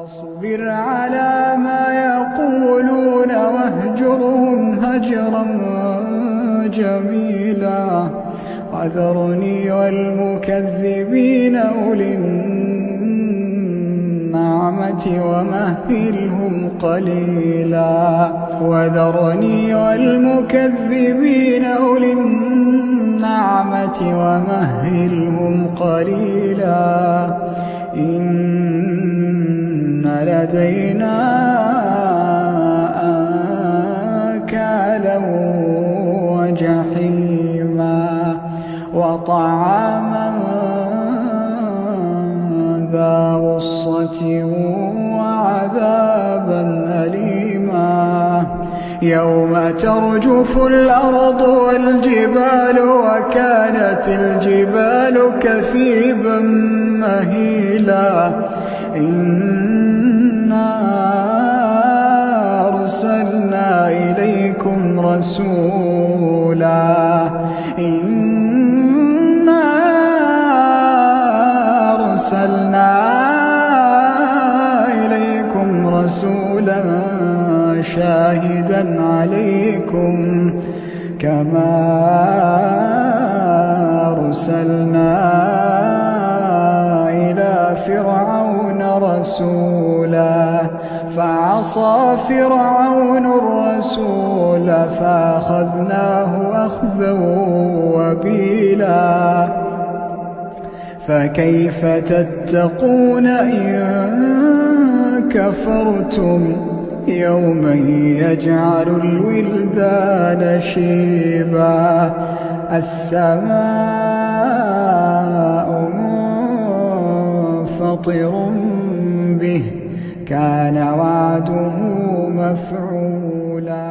اصبر على ما يقولون واهجرهم هجرا جميلا وذرني والمكذبين أولي النعمة ومهلهم قليلا وذرني والمكذبين أولي النعمة ومهلهم قليلا إن لدينا أنكالا وجحيما وطعاما ذا غصة وعذابا أليما يوم ترجف الأرض والجبال وكانت الجبال كثيبا مهيلا إنا أرسلنا إليكم رسولا إنا أرسلنا إليكم رسولا شاهدا عليكم كما أرسلنا إلى فرعون رسولا فعصى فرعون الرسول فأخذناه أخذا وبيلا فكيف تتقون إن كفرتم يوما يجعل الولدان شيبا السماء منفطر به كان وعده مفعولا.